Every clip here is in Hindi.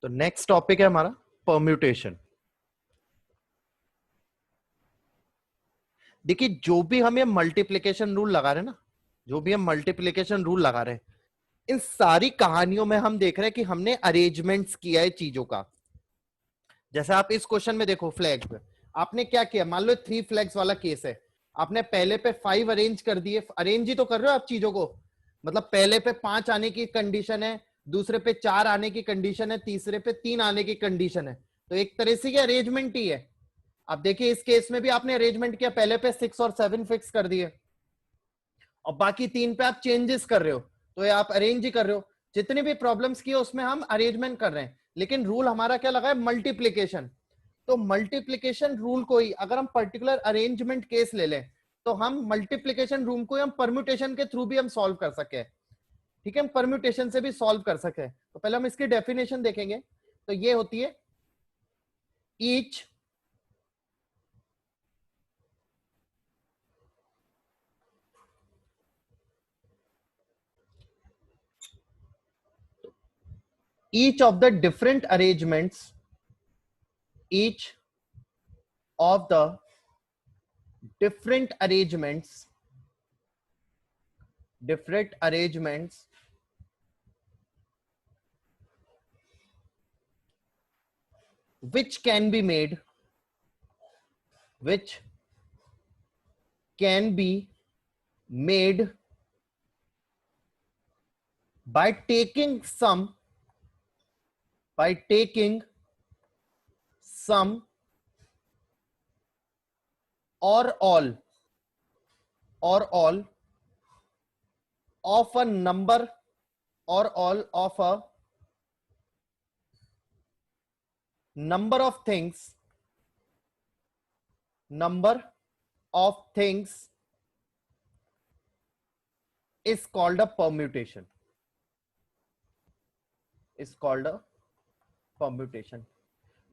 तो नेक्स्ट टॉपिक है हमारा परम्यूटेशन। देखिए जो भी हम ये मल्टीप्लिकेशन रूल लगा रहे हैं ना, जो भी हम मल्टीप्लिकेशन रूल लगा रहे हैं, इन सारी कहानियों में हम देख रहे हैं कि हमने अरेंजमेंट्स किया है चीजों का। जैसे आप इस क्वेश्चन में देखो, फ्लैग पे आपने क्या किया, मान लो 3 फ्लैग्स वाला केस है, आपने पहले पे 5 अरेंज कर दिए, अरेंज ही तो कर रहे हो आप चीजों को, मतलब पहले पे 5 आने की कंडीशन है, दूसरे पे 4 आने की कंडीशन है, तीसरे पे 3 आने की कंडीशन है, तो एक तरह से ये अरेंजमेंट ही है। अब देखिए इस केस में भी आपने अरेंजमेंट किया, पहले पे 6 और 7 फिक्स कर दिए और बाकी 3 पे आप चेंजेस कर रहे हो, तो ये आप अरेंज ही कर रहे हो। जितनी भी प्रॉब्लम्स की उसमें हम अरेंजमेंट कर रहे हैं, लेकिन रूल हमारा क्या लगा है, मल्टीप्लीकेशन। तो मल्टीप्लीकेशन रूल को ही अगर हम पर्टिकुलर अरेंजमेंट केस ले लें, तो हम मल्टीप्लीकेशन रूल को हम परम्यूटेशन के थ्रू भी हम सॉल्व कर सके। ठीक है, हम परम्यूटेशन से भी सॉल्व कर सके। तो पहले हम इसकी डेफिनेशन देखेंगे। तो ये होती है each each of the different arrangements, each of the different arrangements which can be made by taking some or all of a number or all of a number of things is called a permutation.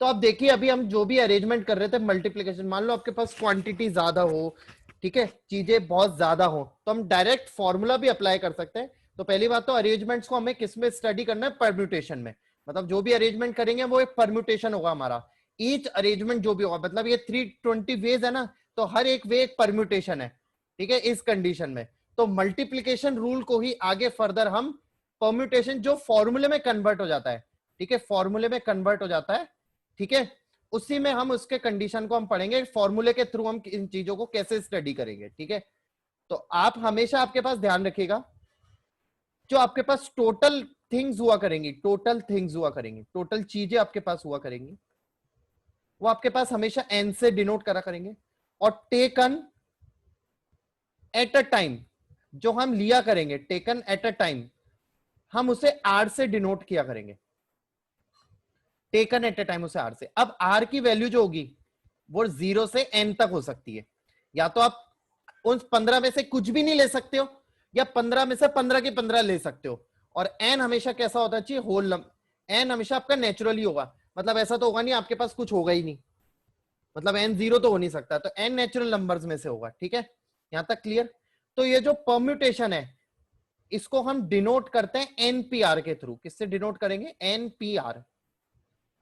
तो आप देखिए अभी हम जो भी अरेंजमेंट कर रहे थे मल्टीप्लिकेशन, मान लो आपके पास क्वांटिटी ज्यादा हो, ठीक है, चीजें बहुत ज्यादा हो, तो हम डायरेक्ट फॉर्मूला भी अप्लाई कर सकते हैं। तो पहली बात तो अरेंजमेंट्स को हमें किस में स्टडी करना है, परम्यूटेशन में। मतलब जो भी अरेंजमेंट करेंगे वो एक परम्यूटेशन होगा हमारा। ईच अरेंजमेंट जो भी होगा, मतलब ये 320 वेज है ना, तो हर एक वे एक परम्यूटेशन है। ठीक है, इस कंडीशन में तो मल्टीप्लीकेशन रूल को ही आगे फर्दर हम परम्यूटेशन जो फॉर्मूले में कन्वर्ट हो जाता है, ठीक है, फॉर्मूले में कन्वर्ट हो जाता है, ठीक है, उसी में हम उसके कंडीशन को हम पढ़ेंगे, फॉर्मूले के थ्रू हम इन चीजों को कैसे स्टडी करेंगे। ठीक है, तो आप हमेशा आपके पास ध्यान रखिएगा, जो आपके पास टोटल थिंग्स हुआ करेंगी, टोटल चीजें आपके पास हुआ करेंगी, वो आपके पास हमेशा एन से डिनोट करा करेंगे, और टेकन एट अ टाइम जो हम लिया करेंगे, टेकन एट अ टाइम हम उसे आर से डिनोट किया करेंगे, टेकन एट अ टाइम उसे आर से। अब आर की वैल्यू जो होगी वो 0 से एन तक हो सकती है, या तो आप उन 15 में से कुछ भी नहीं ले सकते हो, या 15 में से 15 की 15 ले सकते हो। और एन हमेशा कैसा होता चाहिए, होल नंबर। एन हमेशा आपका नेचुरली होगा, मतलब ऐसा तो होगा नहीं आपके पास कुछ होगा ही नहीं, मतलब एन 0 तो हो नहीं सकता, तो एन नेचुरल नंबर्स में से होगा। ठीक है, यहां तक क्लियर। तो ये जो परम्यूटेशन है इसको हम डिनोट करते हैं एनपीआर के थ्रू। किससे डिनोट करेंगे, एनपीआर।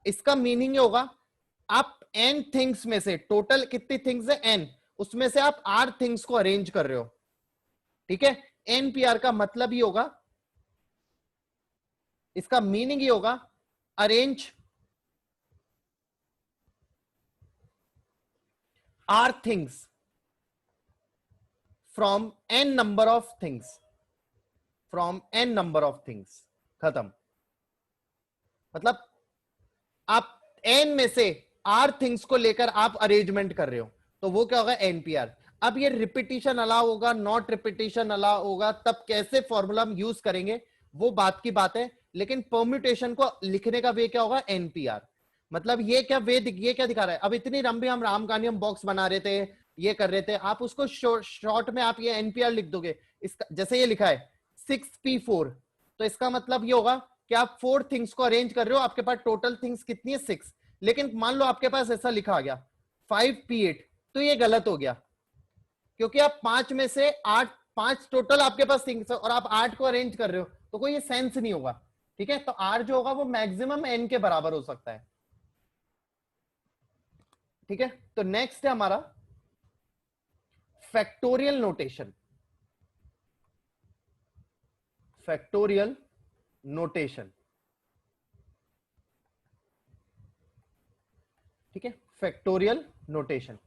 इसका मीनिंग ये होगा, आप एन थिंग्स में से, टोटल कितनी थिंग्स है एन, उसमें से आप आर थिंग्स को अरेंज कर रहे हो। ठीक है, एनपीआर का मतलब ही होगा, इसका मीनिंग ही होगा arrange r things from n number of things, खत्म। मतलब आप एन में से आर थिंग्स को लेकर आप अरेंजमेंट कर रहे हो, तो वो क्या होगा, एनपीआर। अब ये रिपीटिशन अलाउ होगा, नॉट रिपीटिशन अलाउ होगा, तब कैसे फॉर्मूला हम यूज करेंगे वो बात की बात है, लेकिन परम्यूटेशन को लिखने का वे क्या होगा, एनपीआर। मतलब ये क्या वे, ये क्या दिखा रहा है, अब इतनी लंबी हम राम कहानी हम बॉक्स बना रहे थे, ये कर रहे थे, आप उसको शॉर्ट में आप ये एनपीआर लिख दोगे। इसका जैसे ये लिखा है 6p4, तो इसका मतलब ये होगा कि आप 4 थिंग्स को अरेंज कर रहे हो, आपके पास टोटल थिंग्स कितनी है, 6। लेकिन मान लो आपके पास ऐसा लिखा आ गया 5p8, तो ये गलत हो गया, क्योंकि आप 5 में से 8, 5 टोटल आपके पास थिंग्स है और आप 8 को अरेंज कर रहे हो, तो कोई सेंस नहीं होगा। ठीक है, तो r जो होगा वो मैक्सिमम n के बराबर हो सकता है। ठीक है, तो नेक्स्ट है हमारा फैक्टोरियल नोटेशन। फैक्टोरियल नोटेशन, ठीक है, फैक्टोरियल नोटेशन।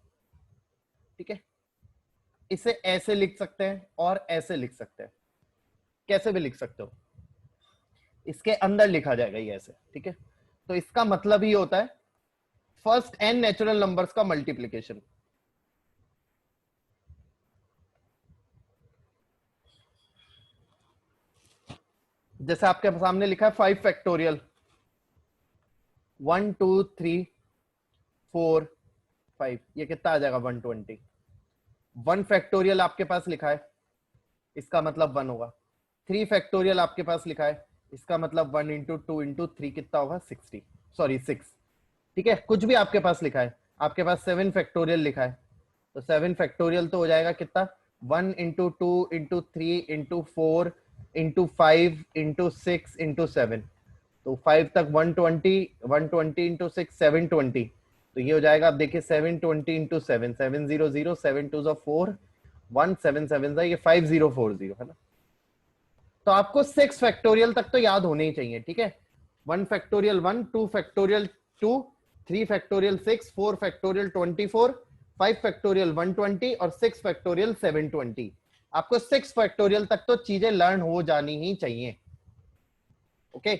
ठीक है, इसे ऐसे लिख सकते हैं और ऐसे लिख सकते हैं, कैसे भी लिख सकते हो, इसके अंदर लिखा जाएगा ये ऐसे। ठीक है, तो इसका मतलब ही होता है फर्स्ट n नेचुरल नंबर्स का मल्टीप्लीकेशन। जैसे आपके सामने लिखा है 5 फैक्टोरियल, 1 2 3 4 5, ये कितना आ जाएगा 120। 1 फैक्टोरियल आपके पास लिखा है, इसका मतलब 1 होगा। 3 फैक्टोरियल आपके पास लिखा है, इसका मतलब 1 इंटू 2 इंटू 3 कितना होगा 60, सॉरी 6। ठीक है, कुछ भी आपके पास लिखा है, आपके पास 7 फैक्टोरियल लिखा है, तो 7 फैक्टोरियल तो हो जाएगा कितना 1 into 2 into 3 into 4 into 5 into 6 into 7, तो 5 तक 120, 120 इंटू 6 720, तो ये हो जाएगा। आप देखिए 720 इंटू 7, 700, 7 2 4 1 7 7 ये 5040 है ना। तो आपको 6 फैक्टोरियल तक तो याद होने ही चाहिए। ठीक है, 1 factorial 1, 2 factorial 2, 3 factorial 6, 4 factorial 24, 5 factorial 120 और 6 फैक्टोरियल 720। आपको 6 फैक्टोरियल तक तो चीजें लर्न हो जानी ही चाहिए। ओके,